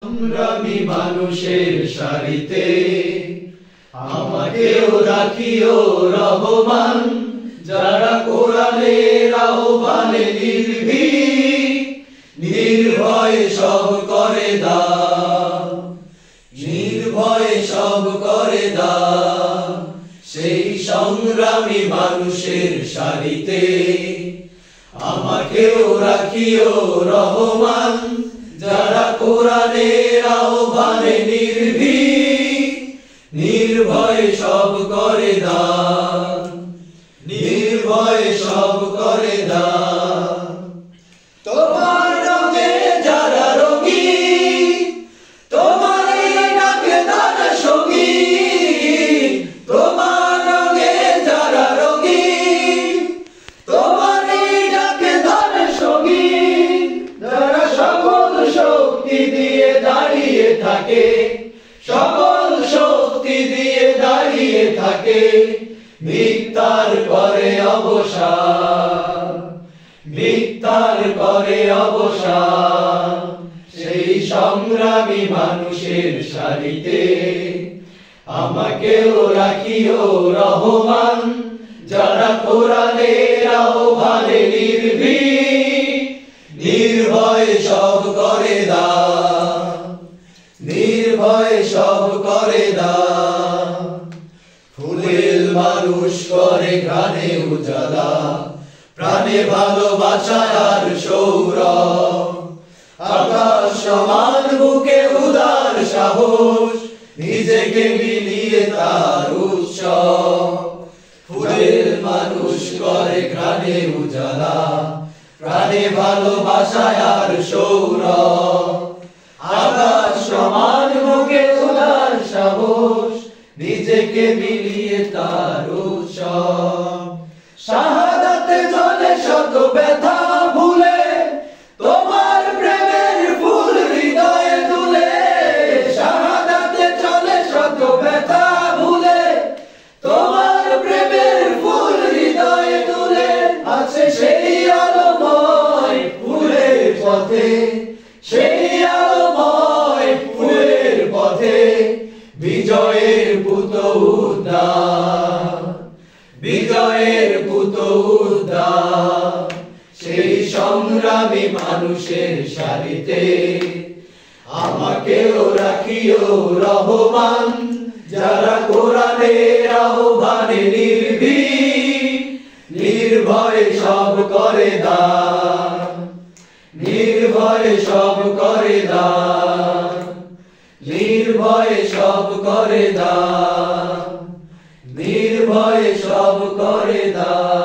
সংগ্রামী মানুষের সারিতে আমাকেও রাখিও রহমান, যারা কোরআনের আহ্বানে নির্ভীক, নির্ভয়ে সব করে দাও, নির্ভয়ে সব করে দাও। সেই সংগ্রামী মানুষের সারিতে আমাকেও রাখিও রহমান, যারা কোরআনের আহ্বানে নির্ভীক, নির্ভয়ে সব করে দাও, নির্ভয়ে সব করে দাও। তোমার রঙে যারা রঙিন, তোমার ডাকে তারা সঙ্গী, তোমার রঙে যারা রঙিন, তোমার ডাকে তারা সঙ্গী, যারা সকল শক্তি দিয়ে দাঁড়িয়ে থাকে, সকল শক্তি দিয়ে দাঁড়িয়ে থাকে, মিথ্যার করে অবসান, মিথ্যার করে অবসান। সেই সংগ্রামী মানুষের সারিতে আমাকেও রাখিও রহমান, যারা কোরআনের আহ্বানে নির্ভীক, নির্ভয়ে সব করে দাও, নির্ভয়ে সব করে দাও। ফুলের মানুষ করে ঘ্রাণে উজালা, প্রাণে ভালোবাসা আর সৌরভ, আকাশ সমান বুকে উদার সাহস, নিজেকে মিলিয়ে তার উৎসব। ফুলের মানুষ করে ঘ্রাণে উজালা, প্রাণে ভালোবাসা আর সৌরভ, আকাশ সমান বুকে উদার সাহস, নিজেকে মিলিয়ে তার উৎসব। শাহাদাতে জ্বলে শত ব্যথা ভুলে, তোমার প্রেমের ফুল হৃদয়ে তুলে, শাহাদাতে জ্বলে শত ব্যথা ভুলে, তোমার প্রেমের ফুল হৃদয়ে তুলে। আছে সেই আলোময় ফুলের পথে, সেই আলোময় ফুলের পথে, বিজয়ের পুত উদ্যান, বিজয়ের পুত উদ্যান। সেই সংগ্রামী মানুষের সারিতে আমাকেও রাখিও রহমান, যারা কোরআনের আহ্বানে নির্ভীক, নির্ভয়ে সব করে দাও, নির্ভয়ে সব করে দাও, নির্ভয়ে সব করে দাও, নির্ভয়ে সব করে দাও।